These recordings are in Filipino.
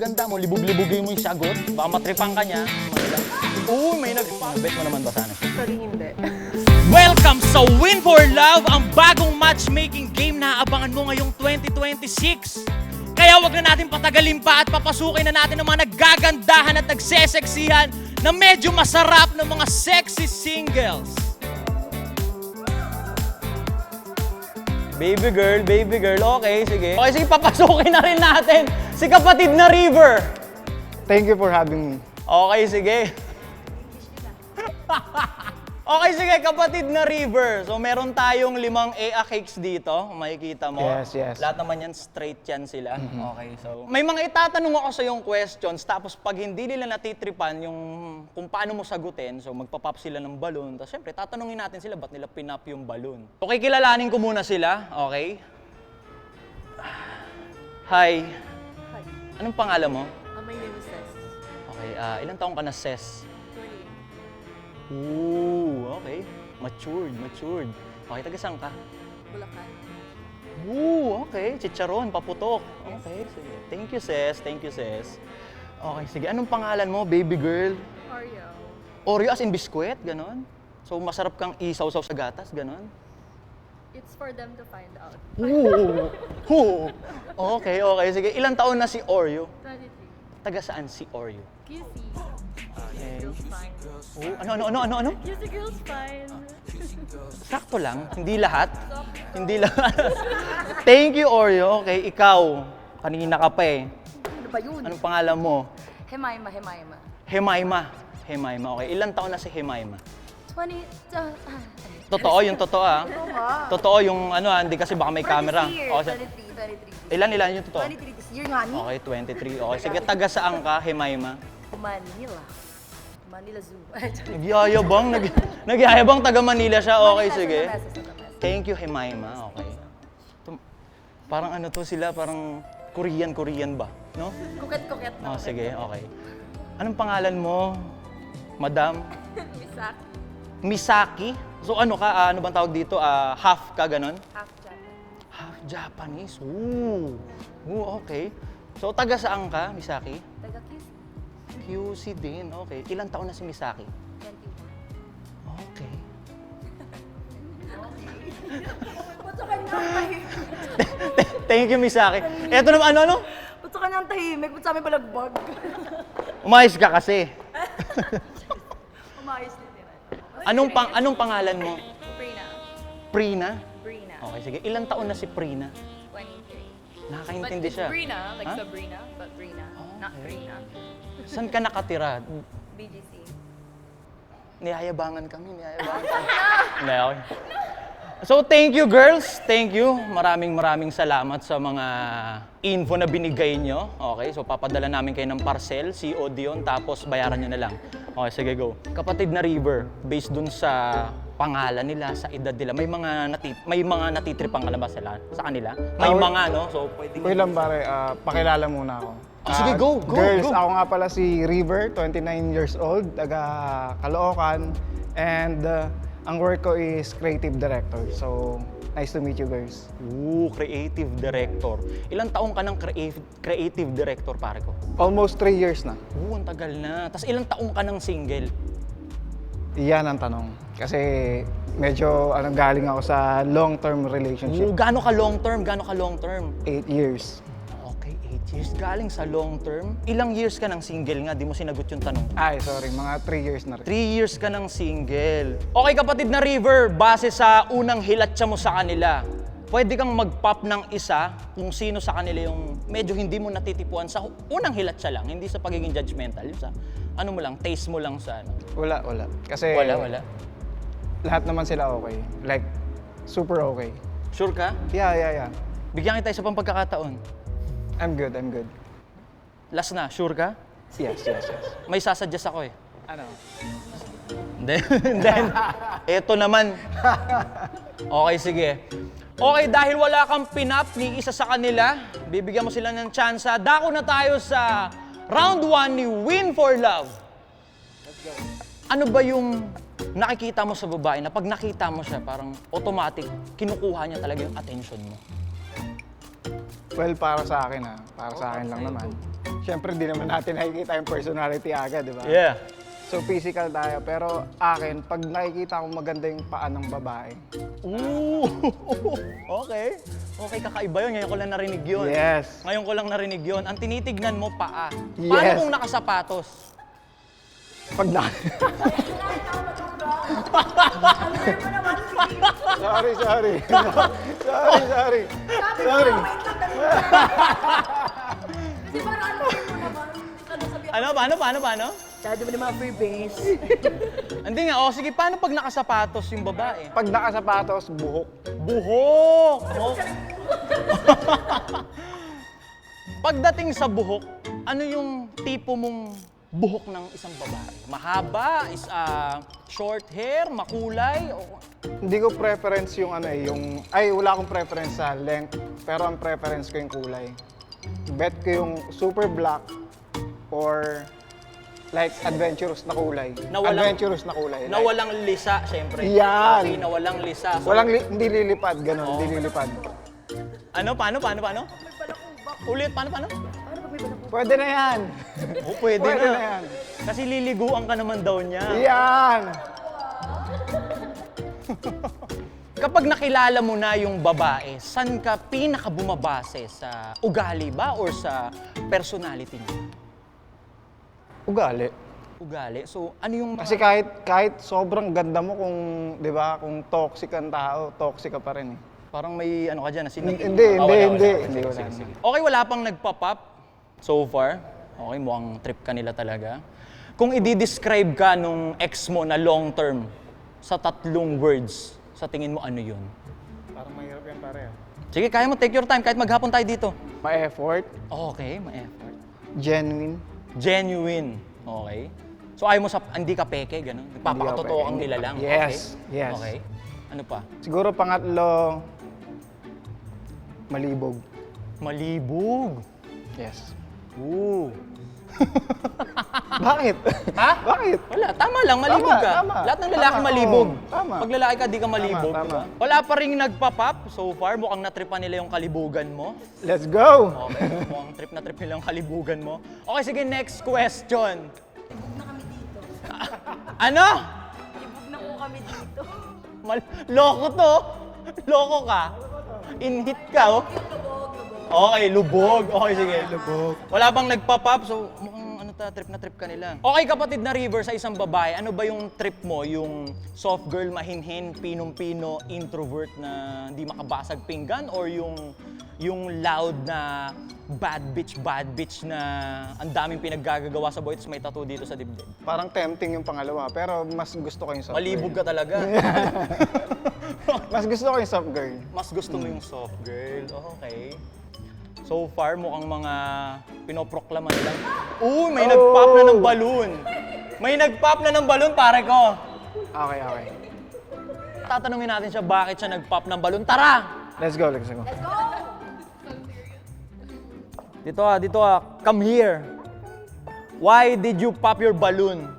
ganda mo, libog-libogin mo yung sagot, baka matripan ka niya. May nag-pass. Bet mo naman ba sana siya? Sorry, hindi. Welcome sa Win for Love, ang bagong matchmaking game na aabangan mo ngayong 2026. Kaya wag na natin patagalin pa at papasukin na natin ang mga naggagandahan at nagseseksihan na medyo masarap ng mga sexy singles. Baby girl, okay, sige. Okay, sige, papasukin na rin natin si kapatid na River. Thank you for having me. Okay, sige. Okay, sige, kapatid na River. So, meron tayong 5 EA cakes dito. Kung makikita mo. Yes. Lahat naman yan, straight yan sila. Okay, so. May mga itatanong ako sa yung questions, tapos pag hindi nila natitripan yung kung paano mo sagutin, so magpa-pop sila ng balloon. Tapos syempre, tatanungin natin sila, ba't nila pinop yung balloon. Okay, kilalanin ko muna sila. Okay? Hi. Hi. Anong pangalan mo? My name is Ses. Okay, ilang taong ka na, Ses? 28. Ooh, okay. Matured. Okay, taga saan ka? Bulacan. Ooh, okay. Chicharon, paputok. Okay, sige. Thank you, sis. Okay, sige. Anong pangalan mo, baby girl? Oreo. Oreo as in biskwit, ganon? So, masarap kang isaw-saw sa gatas, ganon? It's for them to find out. Ooh. Okay. Sige. Ilang taon na si Oreo? 23. Taga saan si Oreo? QC. Okay. Girls fine. Ano? QC girls fine. Sakto lang. Hindi lahat. Thank you, Oreo. Okay, ikaw. Kanina ka pa eh. Ano ba yun? Anong pangalan mo? Hemaima. Hemaima. Okay, ilang taon na si Hemaima? 20. Totoo, yung totoo ah. Oo nga. Totoo yung ano ah, hindi kasi baka may camera. This year, Okay, 23. ilan yung totoo? 23 this year nga ni. Okay, 23. Okay, sige, taga saan ka, Hemaima? Manila Zoo. Nagyayabang taga Manila siya. Okay, Manila, sige. sa Mesa. Thank you, Hemaima. Okay. Parang ano to sila, parang Korean ba? No? Kuket. Oh, sige, okay. Anong pangalan mo, Madam? Misak. Misaki? So ano ka, ano bang tawag dito? Half ka, ganon? Half Japan. Half Japanese. Ooh, okay. So taga saan ka, Misaki? Taga QC. QC din, okay. Ilang taon na si Misaki? 21. Okay. Ba't ka nang tahimik? Thank you, Misaki. Eto naman, ano? Ba't ka nang tahimik? Ba't sa amin palagbag? Umayos ka kasi. Umayos din nila. Anong pangalan mo? Brina. Prina? Okay, sige. Ilang taon na si Prina? 23. Nakakaintindi siya. Brina, like Huh? Sabrina, but Brina, not Okay. Brina. Saan ka nakatira? BGC. Niyayabangan kami. Hindi, okay. So, thank you, girls. Thank you. Maraming salamat sa mga info na binigay nyo. Okay, so papadala namin kayo ng parcel, COD yun, tapos bayaran nyo na lang. Okay, sige, go. Kapatid na River, based dun sa pangalan nila, sa edad nila, may mga natitripang ka na ba sila sa kanila? May mga, no? So, pwede. Wait lang pare, pakilala muna ako. Sige, go. Girls, ako nga pala si River, 29 years old, taga Caloocan. And ang work ko is creative director. So, nice to meet you girls. Ooh, creative director. Ilang taong ka ng creative director, pare ko? Almost 3 years na. Oo, ang tagal na. Tapos ilang taong ka ng single? Iyan ang tanong. Kasi medyo galing ako sa long-term relationship. Oo, gaano ka long term? 8 years. Okay, 8 years. Galing sa long term. Ilang years ka ng single nga? Di mo sinagot yung tanong. Ay, sorry, mga 3 years na rin. 3 years ka ng single. Okay, kapatid na River, base sa unang hilatsa mo sa kanila, pwede kang mag-pop ng isa kung sino sa kanila yung medyo hindi mo natitipuan sa unang hilatsa lang, hindi sa pagiging judgmental. Yung sa ano mo lang, taste mo lang sa ano. Wala. Kasi Wala. lahat naman sila okay. Like, super okay. Sure ka? Yeah. Bigyan kita isa pang pagkakataon. I'm good. Last na, sure ka? Yes. May sasuggest ako eh. Ano? Then, eto naman. Okay, sige. Okay, dahil wala kang pinap ni isa sa kanila, bibigyan mo sila ng tsansa. Dako na tayo sa round 1 ni Win for Love. Let's go. Ano ba yung nakikita mo sa babae na pag nakita mo siya, parang automatic, kinukuha niya talaga yung attention mo? Well, para sa akin para sa akin lang naman. Siyempre, di naman natin nakikita yung personality agad, di ba? Yeah. So, physical tayo. Pero akin, pag nakikita ko maganda yung paa ng babae. Ooh! Okay. Okay, kakaiba yun. Ngayon ko lang narinig yun. Yes. Ngayon ko lang narinig yun. Ang tinitignan mo, paa. Paano Yes. kung nakasapatos? Pag na... sorry. Sorry. Sabi mo, wait lang, ganun. Kasi parang ano mo naman. Ano sabi ako? Paano? Sabi mo naman free base. Hindi nga, sige, paano pag nakasapatos yung babae? Pag nakasapatos, buhok. Buhok! Oh. Pagdating sa buhok, ano yung tipo mong buhok ng isang babae? Mahaba? Short hair? Makulay? Hindi ko preference yung wala akong preference sa length, pero ang preference ko yung kulay. Bet ko yung super black or like adventurous na kulay. Na walang- Adventurous na kulay. Na walang lisa, syempre. Yan. Okay, na walang lisa. So, Hindi lilipad, ganun, hindi lilipad. Paano? Ulit, paano? Pwede na yan. Oh, pwede Pwede na. na yan. Kasi liliguan ka naman daw niya. Yan! Kapag nakilala mo na yung babae, saan ka pinakabumabase? Sa ugali ba or sa personality niya? Ugali. Ugali? So, ano yung Kasi kahit sobrang ganda mo kung, 'di ba, kung toxic ang tao, toxic ka pa rin eh. parang may ano ka dyan, Hindi, Wala. hindi. Okay, wala pang nagpa-pop so far. Okay, mukhang trip ka nila talaga. Kung i-describe ka nung ex mo na long term sa 3 words, sa tingin mo ano yun? Parang mahirap yan pare. Sige, kaya mo, take your time, kahit maghapon tayo dito. Ma-effort, Okay, ma-effort. genuine. Genuine. Okay. So ayaw mo sa, hindi ka peke, gano'n? Nagpapakatotoo peke. kang nilalang. Yes, Okay. yes. Okay. Ano pa? Siguro pangatlo, malibog. Malibog. Yes. Ooh. Bakit? Ha? Bakit? Wala, tama lang, malibog ka. Tama. Lahat ng lalaki Tama, malibog. oo, tama. Pag lalaki ka, di ka malibog. Tama. Diba? Wala pa rin nagpa-pop so far. Mukhang natripan nila yung kalibugan mo. Let's go! Okay, mukhang trip na trip nila yung kalibugan mo. Okay, sige, next question. Libog na kami dito. Ano? Libog na po kami dito. Loko to. Loko ka. In-hit ka, oh. Okay, lubog. Okay, sige. Lubog. Wala bang nagpa-pop, so mukhang trip na trip ka nila. Okay, kapatid na River, sa isang babae, ano ba yung trip mo? Yung soft girl, mahinhin, pinong-pino, introvert na hindi makabasag pinggan? Or yung loud na bad bitch na ang daming pinaggagawa sa boy, tapos may tattoo dito sa dibdib? Parang tempting yung pangalawa, pero mas gusto ko yung soft Malibog girl. ka talaga. Mas gusto ko yung soft girl. Mas gusto mo yung soft girl. Okay. So far, mukhang mga pinoproklama nilang, uy, may nag-pop na ng balloon. May nag-pop na ng balloon, pare ko. Okay. Tatanungin natin siya bakit siya nag-pop ng balloon. Tara! Let's go. Dito ah. Come here. Why did you pop your balloon?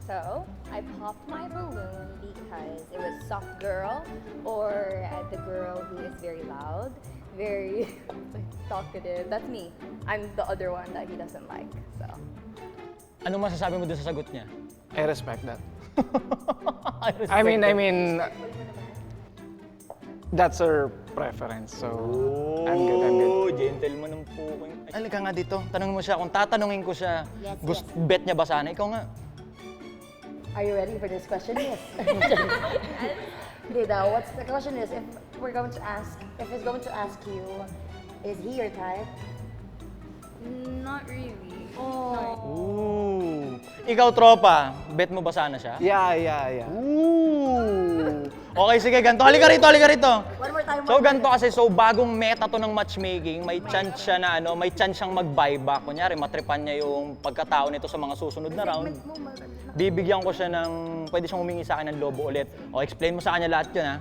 So, I popped my balloon because it was soft girl or the girl who is very loud, very talkative. That's me. I'm the other one that he doesn't like. So, Ano masasabi mo dun sa sagot niya? I respect that. respect I mean, that. that's her preference. So, I'm good. Oh, gentleman ng puking. Halika nga dito. Tanungin mo siya. Kung tatanungin ko siya, Yes, bet niya ba sana? Ikaw nga. are you ready for this question? Yes. Okay, now, what's the question is, if he's going to ask you, is he your type? Not really. Ooh. Ikaw, tropa, bet mo ba sana siya? Yeah. Ooh. Okay, sige, ganito. Halika rito. One more time. So, ganito kasi, bagong meta to ng matchmaking, may chance siya na may chance siyang mag-buyback. Kunyari, matripan niya yung pagkatao nito sa mga susunod na round. Bibigyan ko siya ng, pwede siyang humingi sa akin ng lobo ulit. O, explain mo sa kanya lahat yun, ha?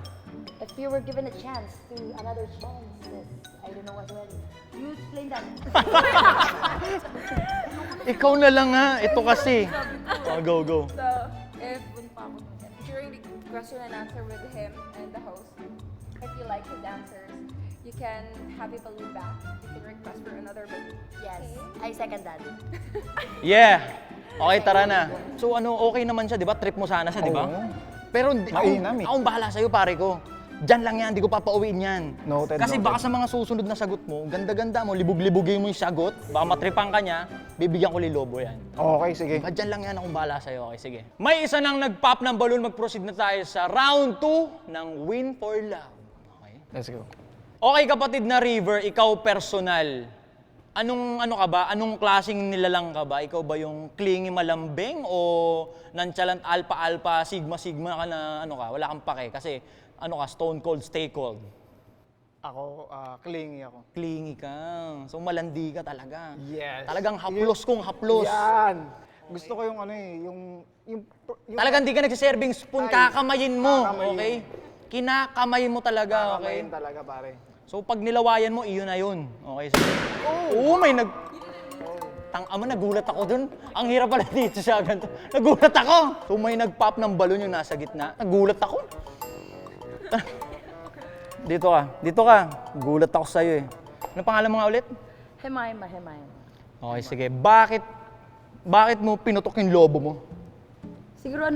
If you were given a chance to another chance, I don't know what's ready. You explain that. Ikaw na lang, ha? Ito kasi. Oh, go. So, if during the question and answer with him and the host, if you like his answers, You can have a balloon back. You can request for another balloon. Yes, I second that. Yeah. Okay, tara na. So okay naman siya, di ba? Trip mo sana siya, di ba? Oo. Pero Mainam eh. akong bahala sa'yo, pare ko. Diyan lang yan, di ko papauwiin yan. Noted, Kasi noted. baka sa mga susunod na sagot mo, ganda-ganda mo, libog-libogin mo yung sagot, baka matripan ka niya, bibigyan ko lilobo yan. Okay, sige. Diba, dyan lang yan akong bahala sa'yo. Okay, sige. May isa nang nag-pop ng balloon, mag-proceed na tayo sa round 2 ng Win for Love. Okay? Let's go. Okay, kapatid na River, ikaw personal. Anong ka ba? Anong klaseng nilalang ka ba? Ikaw ba yung clingy malambing o nonchalant alpha-alpha, sigma-sigma ka na wala kang pake? Kasi stone cold, stay cold. Ako, clingy ako. Clingy ka. So malandi ka talaga. Yes. Talagang haplos kung haplos. Yan! Gusto ko yung yung Talagang di ka nagsiserving spoon, Ay, kakamayin mo, kakamayin. okay? Kinakamayin mo talaga, okay? Kamayin talaga, pare. So pag nilawayan mo, iyon na yun. Okay, sige. Oo, may Tang-ama, nagulat ako dun. Ang hirap pala dito siya ganito. Nagulat ako! So may nag-pop ng balon yung nasa gitna. Nagulat ako. Dito ka. Gulat ako sa'yo eh. Ano pangalan mo nga ulit? Hemaima. Okay, sige. Bakit mo pinutok yung lobo mo? Siguro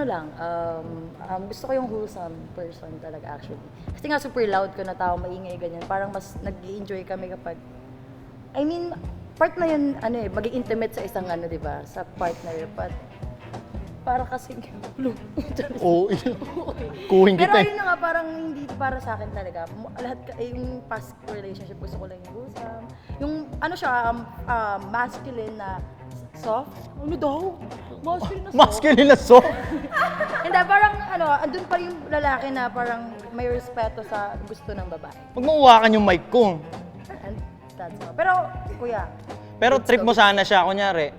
gusto ko yung wholesome person talaga actually. Kasi nga super loud ko na tao, maingay ganyan. Parang mas nag-i-enjoy kami kapag, part na yun, maging intimate sa isang di ba? Sa partner. But, para kasi, Oo, kuhin pero kita eh. ayun na nga, parang hindi para sa akin talaga. Yung past relationship, gusto ko lang yung wholesome. Yung, masculine na soft. Ano daw? Masculine na soft. Masculine na so. Hindi, parang andun pa yung lalaki na parang may respeto sa gusto ng babae. Huwag mo uwakan yung mic ko. And that's all. Pero, kuya, Pero trip mo sana siya, kunyari,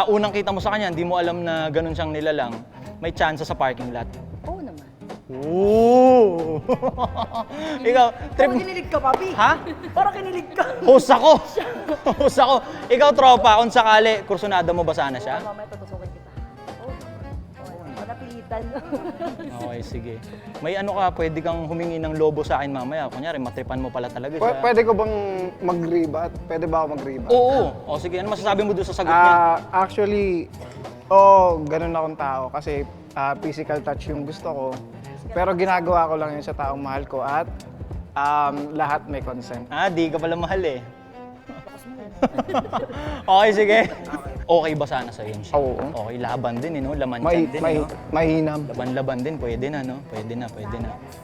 unang kita mo sa kanya, hindi mo alam na ganun siyang nilalang, may chance sa parking lot. oo naman. Ooh! Ikaw, trip Parang kinilig ka, papi. Ha? Parang kinilig ka. Host ako! Host ako! Ikaw, tropa, kung sakali, kursunada mo ba sana siya? Mamaya tutusukin kita. Oo naman. Oo, napilitan. Okay, sige. May pwede kang humingi ng lobo sa akin mamaya. Kunyari, matripan mo pala talaga siya. Pwede ko bang mag-rebat? Pwede ba ako mag-rebat? Oo! O sige, ano masasabi mo doon sa sagot niya? Actually, ganun akong tao kasi physical touch yung gusto ko. Pero ginagawa ko lang yun sa taong mahal ko at lahat may consent. Di ka pala mahal eh. Okay, sige. Okay ba sana sa'yo yun siya? Oo. Okay, laban din, laman dyan din, Mahinam. Laban-laban din, pwede na, no? Pwede na.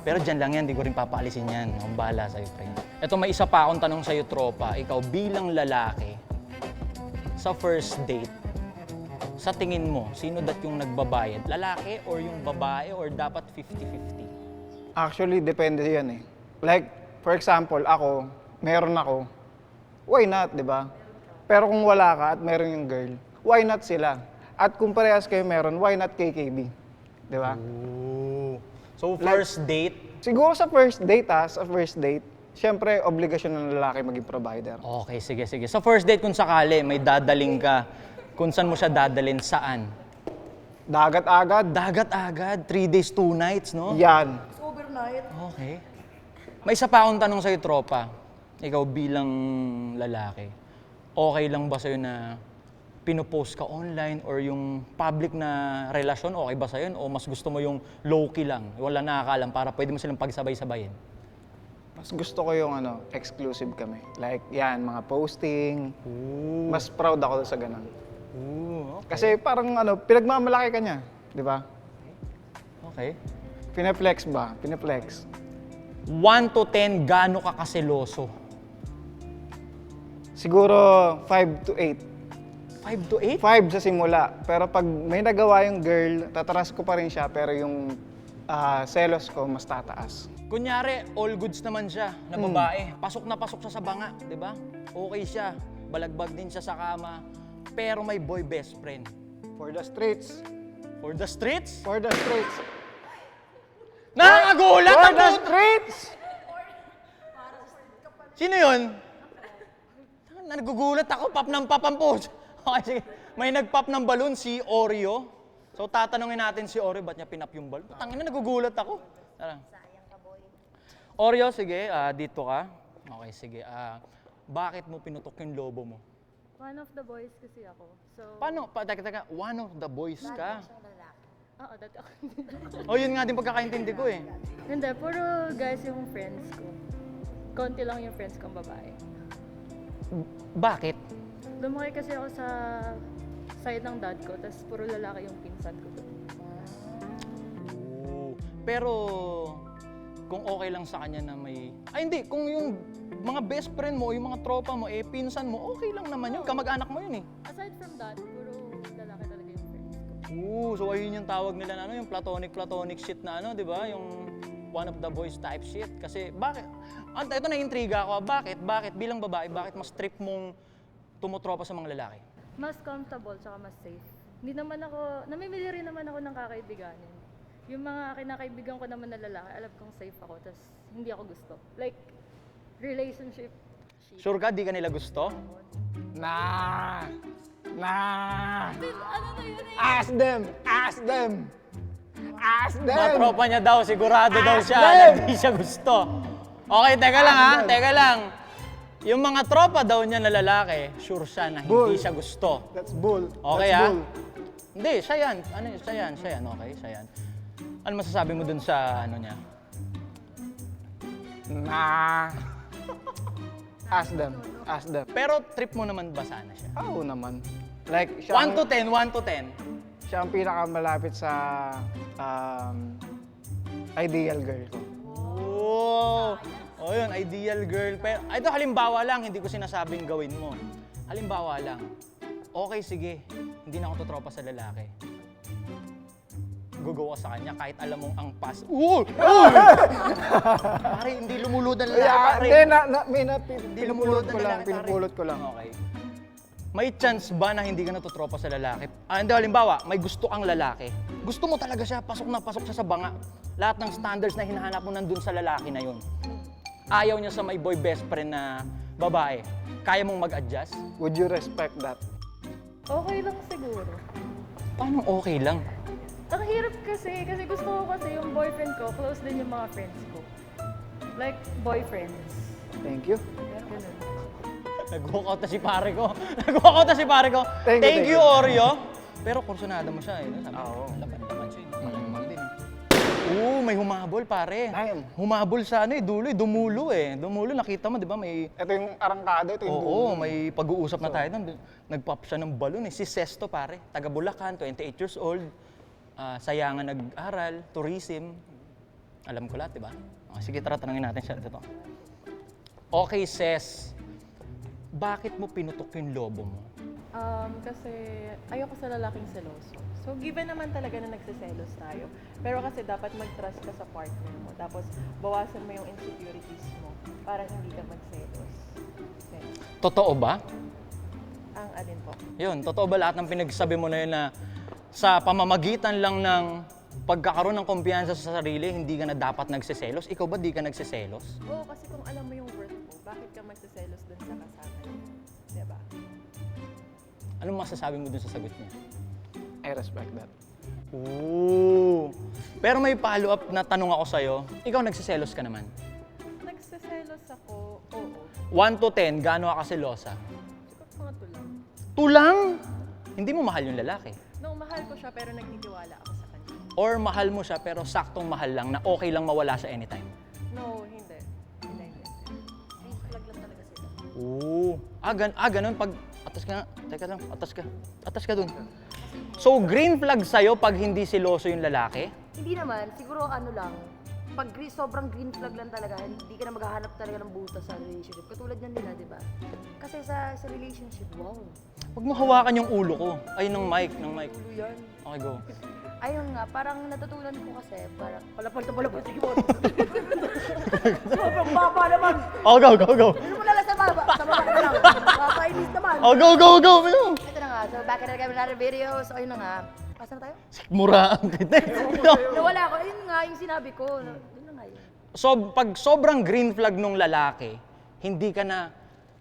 Pero dyan lang yan, di ko rin papaalisin yan. Ang bahala sa'yo, pre. Ito, may isa pa akong tanong sa'yo, tropa. Ikaw, bilang lalaki, sa first date, sa tingin mo, sino yung nagbabayad? Lalaki or yung babae or dapat 50-50? Actually, depende yan eh. Like, for example, meron ako, why not, di ba? Pero kung wala ka at meron yung girl, why not sila? At kung parehas kayo meron, why not KKB? Di ba? Ooh. So, first date? Siguro sa first date, syempre, obligasyon ng lalaki maging provider. Okay, sige. Sa first date, kung sakali, may dadaling ka, kung saan mo siya dadalhin, saan? Dagat agad. Dagat agad, 3 days, 2 nights, no? Yan. Overnight. Okay. May isa pa akong tanong sa'yo, tropa. Ikaw bilang lalaki, okay lang ba sa'yo na pinopost ka online or yung public na relasyon, okay ba sa'yo? O mas gusto mo yung low-key lang, wala nakakalam para pwede mo silang pagsabay-sabayin? Mas gusto ko yung exclusive kami. Like, yan, mga posting. Mas proud ako sa ganun. Okay. Kasi parang pinagmamalaki ka niya. Di ba? Okay. Pineflex ba? Pineflex. 1 to 10, gaano ka kaseloso? Siguro 5 to 8. 5 to 8? 5 sa simula. Pero pag may nagawa yung girl, tataras ko pa rin siya. Pero yung selos ko, mas tataas. Kunyari, all goods naman siya na babae. Pasok na pasok siya sa banga, di ba? Okay siya. Balagbag din siya sa kama. Pero may boy best friend. For the streets. For the streets? For the streets. Nakakagulat! For ang the puto! streets! Sino yun? Nagugulat ako, pop ng pop ang puto. Okay, sige. May nag-pop ng balon, si Oreo. So tatanungin natin si Oreo, ba't niya pinap yung balon? Tangina, nagugulat ako. Tara. Oreo, sige, dito ka. Okay, sige. Bakit mo pinutok yung lobo mo? One of the boys kasi ako. So, Paano? Teka, one of the boys ka. oo, dati ako. Oh, yun nga din pagkakaintindi ko eh. Hindi, puro guys yung friends ko. Konti lang yung friends kong babae. Bakit? Lumaki kasi ako sa side ng dad ko, tapos puro lalaki yung pinsan ko. Pero kung okay lang sa kanya na may... Ay hindi, kung yung mga best friend mo, yung mga tropa mo, pinsan mo, okay lang naman yun. Kamag-anak mo yun eh. Aside from that, puro lalaki talaga yung friends ko. So ayun yung tawag nila na ano, yung platonic shit na ano, di ba? Yung one of the boys type shit. Kasi bakit? Ito na-intriga ako. Bakit bilang babae, bakit mas trip mong tumotropa sa mga lalaki? Mas comfortable, tsaka mas safe. Hindi naman ako, namimili rin naman ako ng kakaibiganin. Yung mga kinakaibigan ko naman na lalaki, alam kong safe ako, tapos hindi ako gusto. Like, relationship shit. Sure ka, di ka nila gusto? Nah! Nah! Ano na yun eh? Ask them! Ask them! Ask Mga them! tropa niya daw, sigurado daw siya them! na hindi siya gusto. Okay, teka lang ha, teka lang. Yung mga tropa daw niya na lalaki, sure siya na Bull. hindi siya gusto. That's bull. Okay That's ha? bull. Hindi, siya yan. Ano yun? Siya yan. Okay, siya yan. Ano masasabi mo dun sa ano niya? Nah! Ask them. Ask them. Pero trip mo naman ba sana siya? Oo naman. Like, 1 to 10, 1 to 10. siya ang pinakamalapit sa ideal girl ko. Oh, yun, ideal girl. Pero, ito halimbawa lang, hindi ko sinasabing gawin mo. Halimbawa lang. Okay, sige. Hindi na ako totropa sa lalaki. Gugo ka sa kanya kahit alam mong ang pas. Pare, hindi lumulod ang lalaki, pare. Hindi, pinupulot ko lang, pinupulot ko lang. Okay. May chance ba na hindi ka natutropa sa lalaki? Hindi, halimbawa, may gusto kang lalaki. Gusto mo talaga siya, pasok na pasok siya sa banga. Lahat ng standards na hinahanap mo nandun sa lalaki na yun. Ayaw niya sa may boy best friend na babae. Kaya mong mag-adjust? Would you respect that? Okay lang siguro. Paano okay lang? Ang hirap kasi gusto ko kasi yung boyfriend ko, close din yung mga friends ko. Like, boyfriends. Thank you. Ganun. Nag-walk out na si pare ko. Nag-walk out na si pare ko. Thank Thank you, you, Oreo. Pero kursunada mo siya eh. No? Sabi, Oo. laban siya eh. Malamang din eh. May humabol pare. Damn. Humabol sa ano eh, dulo eh. Dumulo eh. Dumulo, nakita mo, di ba? May... Ito yung arangkada, ito yung Oo, may pag-uusap na tayo doon. Nag-pop siya ng balon eh. Si Sesto pare. Taga Bulacan, 28 years old. Sayangan nag-aral, tourism. Alam ko lahat, di ba? Sige, tara, tanungin natin siya. Ito. Okay, Ses. Bakit mo pinutok yung lobo mo? Kasi ayoko sa lalaking seloso. So, given naman talaga na nagsiselos tayo. Pero kasi dapat mag-trust ka sa partner mo. Tapos, bawasan mo yung insecurities mo para hindi ka magselos. Okay. Totoo ba? Ang alin po. Yun, totoo ba lahat ng pinagsabi mo na yun na sa pamamagitan lang ng pagkakaroon ng kumpiyansa sa sarili, hindi ka na dapat nagsiselos? Ikaw ba di ka nagsiselos? Oo, kasi kung alam mo yung worth mo, bakit ka magsiselos dun sa kasama niyo? Diba? Anong masasabi mo dun sa sagot niya? I respect that. Ooh. Pero may follow-up na tanong ako sa'yo. Ikaw nagsiselos ka naman. Nagsiselos ako, oo. 1 to 10, gaano ka kaselosa? Siguro mga tulang. Tulang! Hindi mo mahal yung lalaki. No, mahal ko siya pero nagtitiwala ako sa kanya. Or mahal mo siya pero saktong mahal lang na okay lang mawala siya anytime. No, hindi. Hindi. Green flag lang talaga sila. Oo. Ganun. Pag, atas ka nga. Teka lang, atas ka dun. So, green flag sa'yo pag hindi siloso yung lalaki? Hindi naman, siguro ano lang, pag sobrang green flag lang talaga, hindi ka na maghahanap talaga ng butas sa relationship. Katulad yan nila, di ba? Kasi sa relationship, wow. Huwag mo hawakan yung ulo ko. Ay, ng mic. Ulo yan. Okay, go. Ayun nga, parang natutunan ko kasi, parang palapal, sige mo. Sobrang baba naman. Oh, go. Ano mo nalang sa baba na lang. Kakainis naman. Oh, go. Ito na nga, so back in the another video, so ayun na nga. Asan na tayo? Muraan kita. Nawala ako, ayun nga yung sinabi ko. Yun na nga yun. So, pag sobrang green flag nung lalaki, hindi ka na,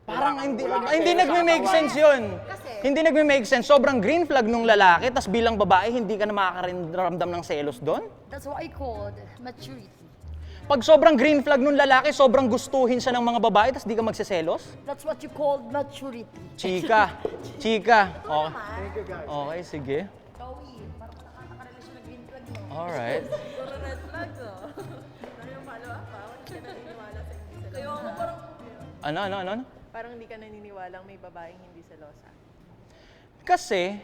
parang hindi nagme-make sense yun. Kasi- Hindi nagme-make sense. Sobrang green flag nung lalaki, tas bilang babae, hindi ka na makakaramdam ng selos doon? That's what I called maturity. Pag sobrang green flag nung lalaki, sobrang gustuhin siya ng mga babae, tapos di ka magseselos? That's what you call maturity. Chika. Okay. Okay, sige. Alright. Ano? Parang hindi ka naniniwalang may babaeng hindi selosa. Kasi,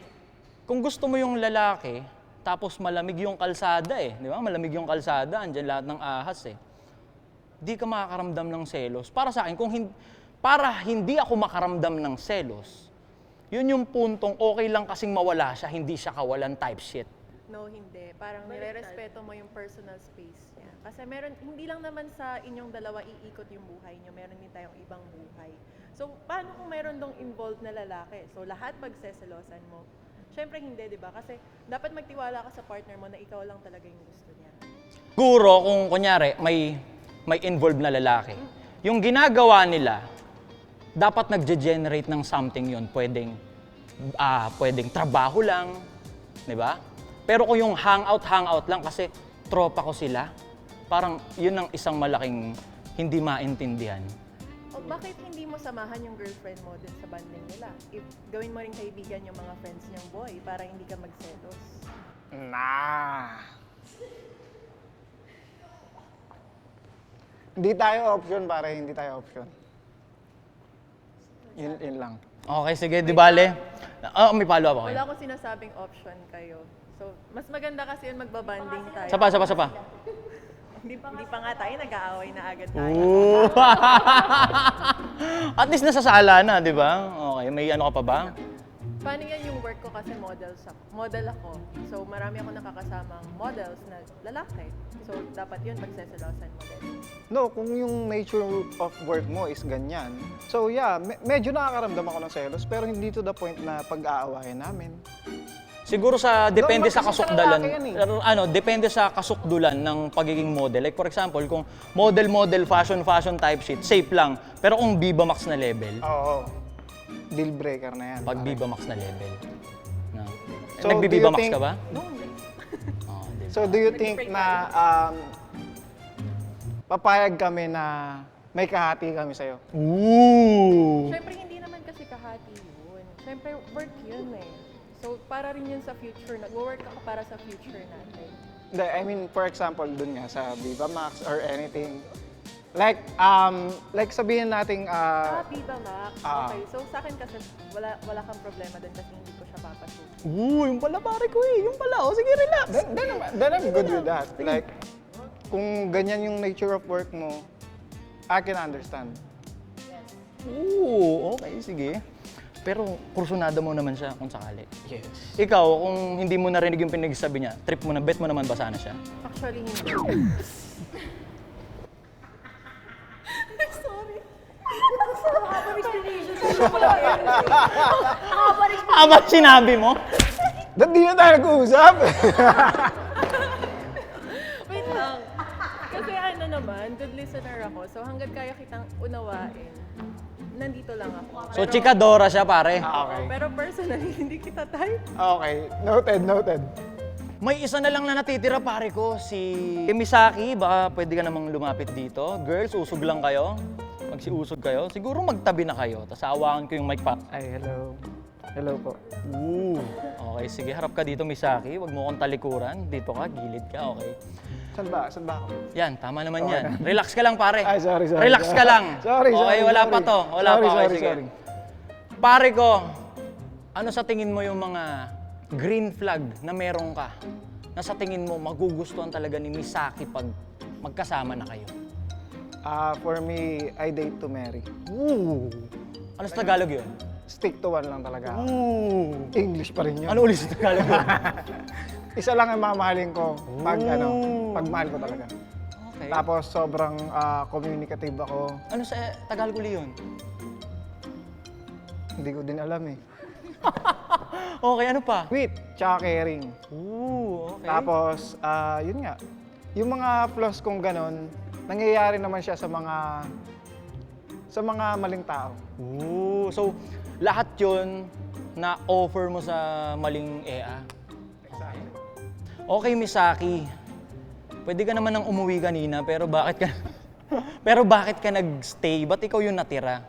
kung gusto mo yung lalaki, tapos malamig yung kalsada di ba? Malamig yung kalsada, andyan lahat ng ahas Di ka makakaramdam ng selos. Para sa akin, para hindi ako makaramdam ng selos, yun yung puntong okay lang kasing mawala siya, hindi siya kawalan type shit. No, hindi. Parang nire-respeto mo yung personal space niya. Kasi hindi lang naman sa inyong dalawa iikot yung buhay niyo, meron din tayong ibang buhay. So, paano kung meron dong involved na lalaki? So, lahat magseselosan mo. Siyempre hindi, di ba? Kasi dapat magtiwala ka sa partner mo na ikaw lang talaga yung gusto niya. Siguro kung kunyari may involved na lalaki, yung ginagawa nila, dapat nagge-generate ng something yun. Pwedeng trabaho lang, di ba? Pero kung yung hangout lang kasi tropa ko sila, parang yun ang isang malaking hindi maintindihan. O bakit hindi mo samahan yung girlfriend mo dun sa banding nila? If gawin mo rin kaibigan yung mga friends niyang boy para hindi ka magselos. Hindi tayo option, pare. Hindi tayo option. Yun lang. Okay, sige, di bale. May follow up ako. Wala akong sinasabing option kayo. So, mas maganda kasi yun magbabanding tayo. Sapa. Hindi pa nga tayo, nag-aaway na agad tayo. Ooh. At least nasasala na, di ba? Okay, may ano ka pa ba? Paano yan yung work ko kasi model ako. So, marami ako nakakasamang models na lalaki. So, dapat yun pagseselosan mo din. No, kung yung nature of work mo is ganyan. So yeah, medyo nakakaramdam ako ng selos, pero hindi to the point na pag-aawayan namin. Siguro depende No, sa kasi sa kasukdalan. lalaki yan Depende sa kasukdulan ng pagiging model. Like for example, kung model, fashion type shit, safe lang. Pero kung Viva Max na level, Oo. Deal breaker na yan. pag pare. Viva Max na level. No. So, Nagbi-Viva do you Max think- ka ba? No, hindi. Oh, di ba? So do you think na papayag kami na may kahati kami sa'yo? Ooh! Siyempre, hindi naman kasi kahati yun. Siyempre, work yun So, para rin yun sa future. Nag-work ako para sa future natin. Hindi, I mean, for example, dun nga sa Viva Max or anything. Like sabihin nating, Viva Max. Ah. Okay, so sa akin kasi wala kang problema din kasi hindi ko siya papasukin. Yung pala pare ko Yung pala. Sige, relax. then I'm good with that. Like, kung ganyan yung nature of work mo, I can understand. Ooh, okay, sige. Pero kursunada mo naman siya kung sakali. Yes. Ikaw, kung hindi mo narinig yung pinagsabi niya, trip mo na, bet mo naman ba sana siya? Actually, hindi. Ba't sinabi mo? Ba't di na tayo nag-uusap? Wait lang. Kasi ano naman, good listener ako. So hanggat kaya kitang unawain, nandito lang ako. So, chikadora siya, pare. Okay. Pero personally, hindi kita type. Okay. Noted. May isa na lang na natitira, pare ko, si Misaki. Baka pwede ka namang lumapit dito. Girls, usog lang kayo. Magsiusog kayo. Siguro magtabi na kayo. Tapos awakan ko yung mic pa. Ay, hello. Hello po. Ooh. Okay, sige. Harap ka dito, Misaki. Huwag mo akong talikuran. Dito ka, gilid ka. Okay. Saan ba ako? Yan, tama naman yan. Relax ka lang, pare. Ay, sorry. Relax ka lang. Sorry. Okay, wala pa to. Wala pa. Okay, sige. Sorry. Pare ko, ano sa tingin mo yung mga green flag na meron ka na sa tingin mo magugustuhan talaga ni Misaki pag magkasama na kayo? For me, I date to marry. Ooh. Ano sa Tagalog yun? Stick to one lang talaga. Ooh. English pa rin yun. Ano ulit sa Tagalog yun? Isa lang ang mamahalin ko pag mahal ko talaga. Okay. Tapos sobrang communicative ako. Ano sa Tagalog ulit yun? Hindi ko din alam eh. Okay, ano pa? Sweet, tsaka caring. Ooh, okay. Tapos, yun nga. Yung mga flaws kong ganon, nangyayari naman siya sa mga maling tao. Ooh, so lahat yun na offer mo sa maling EA. Okay, Misaki. Pwede ka naman nang umuwi kanina, pero bakit ka... pero bakit ka nag-stay? Ba't ikaw yung natira?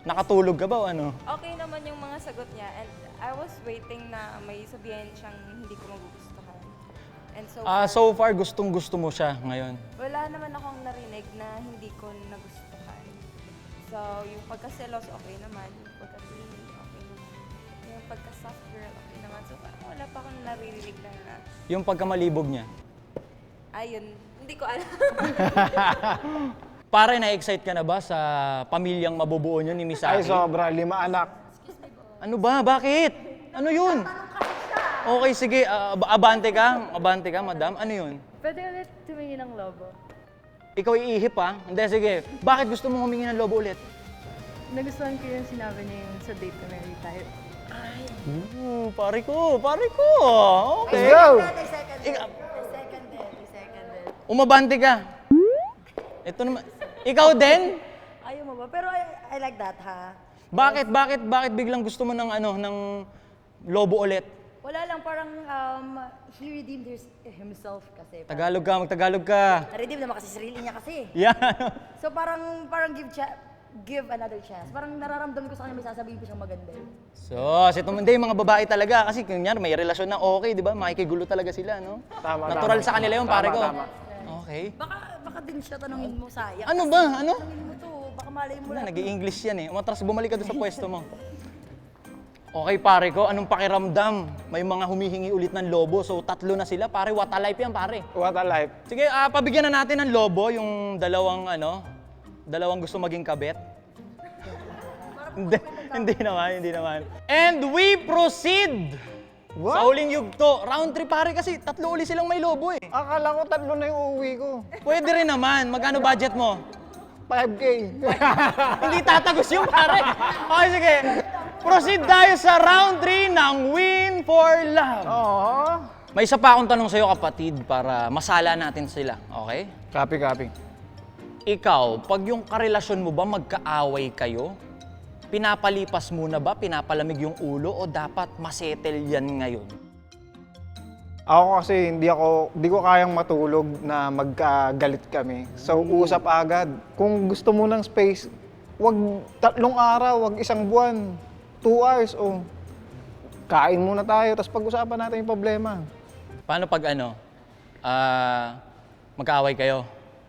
Nakatulog ka ba o ano? Okay naman yung mga sagot niya and I was waiting na may sabihin siyang hindi ko magugustuhan. And So far, gustong-gusto mo siya ngayon. wala naman akong narinig na hindi ko nagustuhan. So, yung pagka-selos, okay naman. Yung pagka-clingy, okay naman. Yung pagka-soft girl, okay naman. So, parang wala pa akong naririnig na, Yung pagkamalibog niya. ayun, hindi ko alam. Pare, na-excite ka na ba sa pamilyang mabubuo niyo ni Misaki? Ay, sobra. 5 anak. Ano ba? Bakit? Ano yun? Okay, sige. Abante ka. Abante ka, madam. Ano yun? Pwede ulit tumingin ng lobo. Ikaw iihip, ha? Hindi, sige. Bakit gusto mo humingi ng lobo ulit? Nagustuhan ko yung sinabi niya yung sa date na Mary tayo. Pare ko. Pare ko. Okay. Let's go! Second date. Umabante ka. Ito naman. Ikaw din? Ayaw mo ba? Pero I like that, ha? Bakit biglang gusto mo ng ng lobo ulit? Wala lang, parang he redeemed himself kasi. Tagalog ka, magtagalog ka. Na-redeem naman kasi sarili niya kasi. Yan. So parang give another chance. Parang nararamdaman ko sa kanya may sasabihin ko siyang maganda. So, si Tumande, mga babae talaga. Kasi kunyari, may relasyon na okay, di ba? Makikigulo talaga sila, no? Tama, Natural tama. sa kanila yun, Tama, pare ko. tama. Okay. Baka din siya tanungin mo, sayang. Ano ba? Ano? Tanungin mo to, baka malay mo Wala, lang. nag-i-English yan eh. Umatras, bumalik ka doon sa pwesto mo. Okay, pare ko, anong pakiramdam? May mga humihingi ulit ng lobo, so 3 na sila. Pare, what a life yan, pare. What a life. Sige, pabigyan na natin ng lobo yung dalawang gusto maging kabet. hindi naman. And we proceed What? sa huling yugto. Round 3, pare, kasi 3 uli silang may lobo eh. Akala ko 3 na yung uuwi ko. Pwede rin naman. Magkano budget mo? 5K. Hindi tatagos yung pare. Okay, sige. Proceed tayo sa round 3 ng Win for Love. Oo. May isa pa akong tanong sa'yo, kapatid, para masala natin sila. Okay? Copy. Ikaw, pag yung karelasyon mo ba magkaaway kayo, pinapalipas muna ba, pinapalamig yung ulo, o dapat masettle yan ngayon? Ako kasi hindi ko kayang matulog na magkagalit kami. So, usap agad. Kung gusto mo ng space, wag 3 araw, wag 1 buwan, 2 hours, kain muna tayo, tapos pag-usapan natin yung problema. Paano pag magkaaway kayo,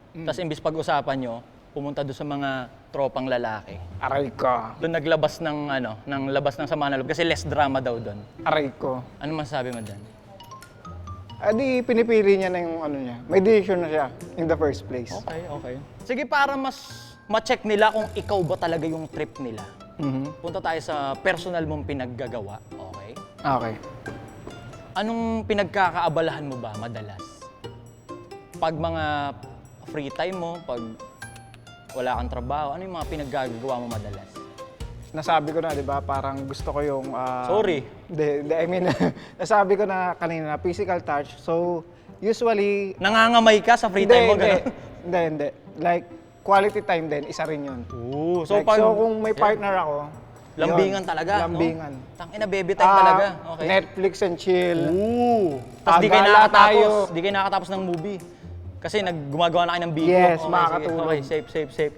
tapos imbis pag-usapan nyo, pumunta doon sa mga tropang lalaki. Aray ko. Doon naglabas ng labas ng sama na loob kasi less drama daw doon. Aray ko. Ano masasabi mo doon? Di pinipili niya na yung niya. May decision na siya in the first place. Okay. Sige, para mas ma-check nila kung ikaw ba talaga yung trip nila. Punta tayo sa personal mong pinaggagawa. Okay? Okay. Anong pinagkakaabalahan mo ba madalas? Pag mga free time mo, pag wala kang trabaho, ano yung mga pinaggagawa mo madalas? Nasabi ko na, di ba, parang gusto ko yung... Sorry. I mean, nasabi ko na kanina, physical touch. So, usually... Nangangamay ka sa free time mo, gano'n? Hindi. Like, quality time din, isa rin yun. Oo. So, kung may partner ako, lambingan yun, talaga, lambingan. no? Tangina, baby time talaga. Okay. Netflix and chill. Oo. Tapos di kayo Gala nakakatapos. tayo. Di kayo nakakatapos ng movie. Kasi gumagawa na kayo ng video. Yes, Okay, makakatulog. sige. Okay, safe.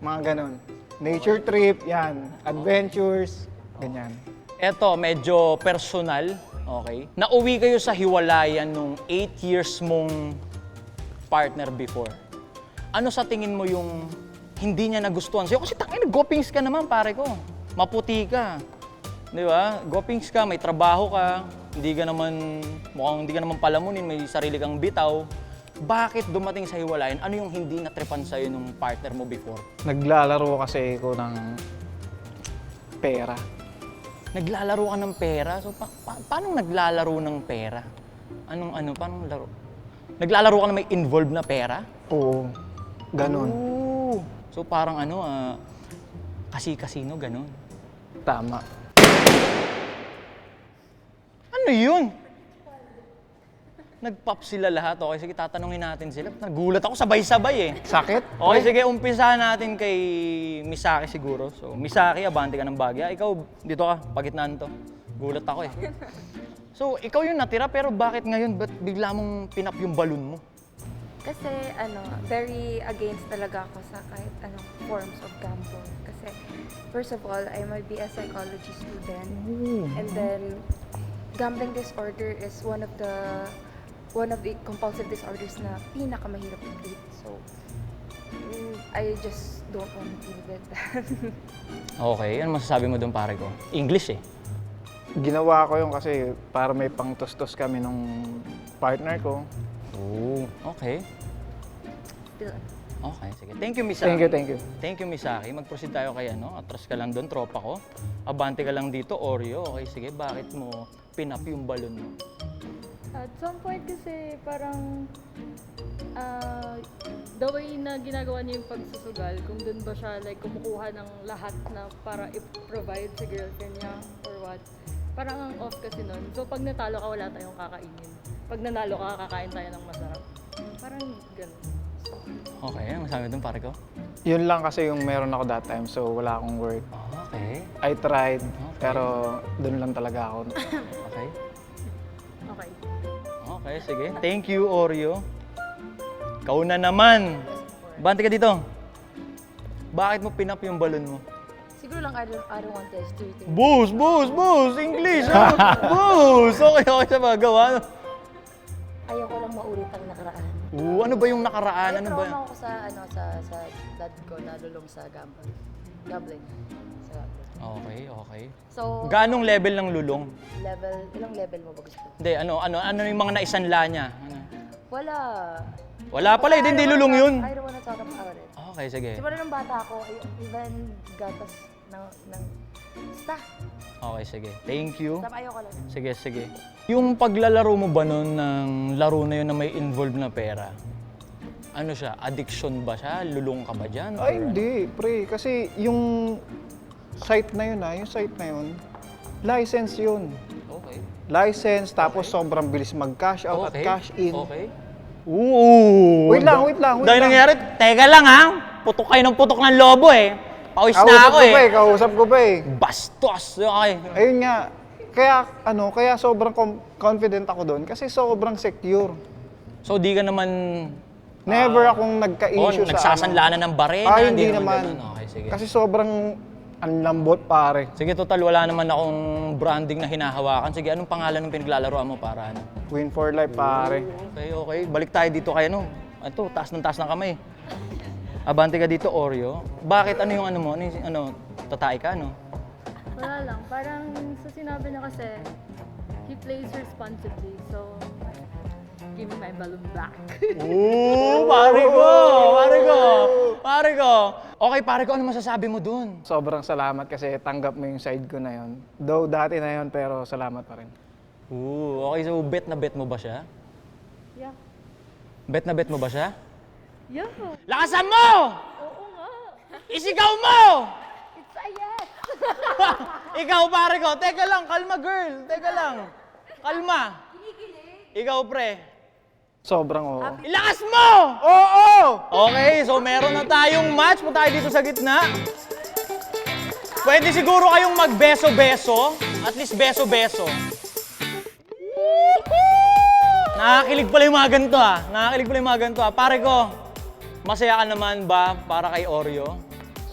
Mga ganon. Nature trip, yan. Adventures, ganyan. Eto, medyo personal. Okay. Nauwi kayo sa hiwalayan nung 8 years mong partner before. Ano sa tingin mo yung hindi niya nagustuhan sa'yo? Kasi tangina, gopings ka naman, pare ko. Maputi ka. Di ba? Gopings ka, may trabaho ka, mukhang hindi ka naman palamunin, may sarili kang bitaw. Bakit dumating sa hiwalayan? Ano yung hindi natripan sa'yo nung partner mo before? Naglalaro kasi ako ng pera. Naglalaro ka ng pera? So, paano naglalaro ng pera? Paano laro? Naglalaro ka na may involved na pera? Oo, ganon. Oo. So, parang kasi-casino, ganon. Tama. Ano yun? Nag-pop sila lahat. Okay, sige, tatanungin natin sila. Nagulat ako, sabay-sabay eh. Sakit? Okay, sige, umpisahan natin kay Misaki siguro. So, Misaki, abante ka ng bagya. Ikaw, dito ka, pagitnaan to. Gulat ako eh. So, ikaw yung natira, pero bakit ngayon, ba't bigla mong pinap yung balon mo? Kasi very against talaga ako sa kahit anong forms of gambling. Kasi first of all, I might be a psychology student. And then gambling disorder is one of the compulsive disorders na pinakamahirap i-treat. So I just don't want to deal with that. Okay, ano masasabi mo doon pare ko? English eh. Ginawa ko yun kasi para may pangtustos kami nung partner ko. Oo, okay. Still, Okay, sige. Thank you, Miss Aki. Thank you. Thank you, Miss Aki. Mag-proceed tayo kay atras ka lang doon, tropa ko. Abante ka lang dito, Oreo. Okay, sige. Bakit mo pinap yung balon mo? At some point kasi parang the way na ginagawa niya yung pagsusugal, kung doon ba siya like kumukuha ng lahat na para i-provide sa girlfriend niya or what. Parang ang off kasi nun. So pag natalo ka, wala tayong kakainin. Pag nanalo ka, kakain tayo ng masarap. Parang ganun. Okay, ano masabi doon pare ko? Yun lang kasi yung meron ako that time, so wala akong work. Okay, I tried, pero dun lang talaga ako. okay. Okay. Okay, sige. Thank you, Oreo. Ikaw na naman. Bante ka dito. Bakit mo pinap yung balon mo? siguro lang I don't want to stir things. Boss! English! Boss! Okay sa magawa. Ayoko lang maulit ang nakaraan. Ano ba yung nakaraan? Ano ba? Trauma ako sa dad ko na lulong sa gambling. Sa gambling. Okay. So, Ganong level ng lulong? ilang level mo ba gusto? Hindi, ano yung mga naisanla niya? Ano? Wala. Wala pala, hindi lulong yun. I don't wanna talk about it. Okay, sige. Simula nung bata ako, even gatas ng sta. Okay, sige. Thank you. Stop, ayoko lang. Sige. Yung paglalaro mo ba nun ng laro na yun na may involved na pera? Ano siya? Addiction ba siya? Lulong ka ba dyan? Ay, Or hindi, pre. Kasi yung site na yun, license yun. Okay. License, tapos sobrang bilis mag-cash out at cash in. Okay. Oo! Wait lang. Dahil nangyari, teka lang ha! Putok kayo ng putok ng lobo eh. Pawis na ako eh. Kausap ko pa eh. Bastos! Okay. Ayun nga. Kaya sobrang confident ako doon kasi sobrang secure. So di ka naman... Never akong nagka-issue sa nagsasanla na ng barena? hindi naman. ganun. Okay, sige. Kasi sobrang anlambot, pare. Sige, total, wala naman akong branding na hinahawakan. Sige, anong pangalan ng pinaglalaroan mo para ano? Win for life, pare. Okay. Balik tayo dito kay ano. Ito, taas ng kamay. Abante ka dito, Oreo. Bakit ano yung ano mo? Tatay ka, ano? Wala lang. Parang sa sinabi niya kasi, he plays responsibly. So, give me my balloon back. Oo, pare ko. Okay, pare ko, ano masasabi mo dun? Sobrang salamat kasi tanggap mo yung side ko na yon. Though dati na yon, pero salamat pa rin. Okay, so bet na bet mo ba siya? Yeah. Bet na bet mo ba siya? Yeah. Lakasan mo! Oo nga. Isigaw mo! It's a yes. Ikaw, pare ko. Teka lang, kalma, girl. Teka lang. Kalma. Ikaw, pre. Sobrang oo. Ilakas mo! Oo! Okay, so meron na tayong match. Punta tayo dito sa gitna. Pwede siguro kayong magbeso-beso. At least beso-beso. Nakakilig pala yung mga ganito Pare ko, masaya ka naman ba para kay Oreo?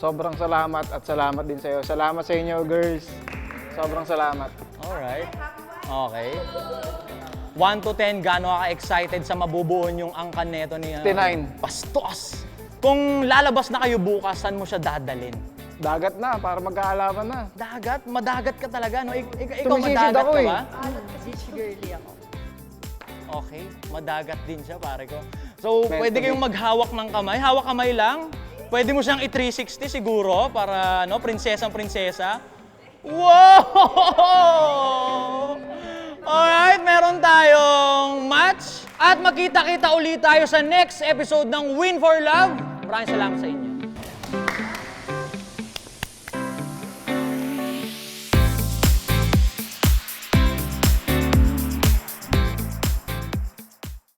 Sobrang salamat at salamat din sa'yo. Salamat sa inyo, girls. Sobrang salamat. Alright. Okay. 1 to 10, gaano ka excited sa mabubuo yung angkan neto ni 59. Bastos! Kung lalabas na kayo bukas, saan mo siya dadalin? Dagat na, para magkaalaman na. Dagat? Madagat ka talaga, no? Ikaw Tumisisid madagat ako ka eh. ba? Beach girly ako. Okay, madagat din siya, pare ko. So, Meant pwede to be. kayong maghawak ng kamay. Hawak kamay lang. Pwede mo siyang i-360 siguro para, prinsesang-prinsesa. Wow! Alright, meron tayong match. At magkita-kita ulit tayo sa next episode ng Win for Love. Maraming salamat sa inyo.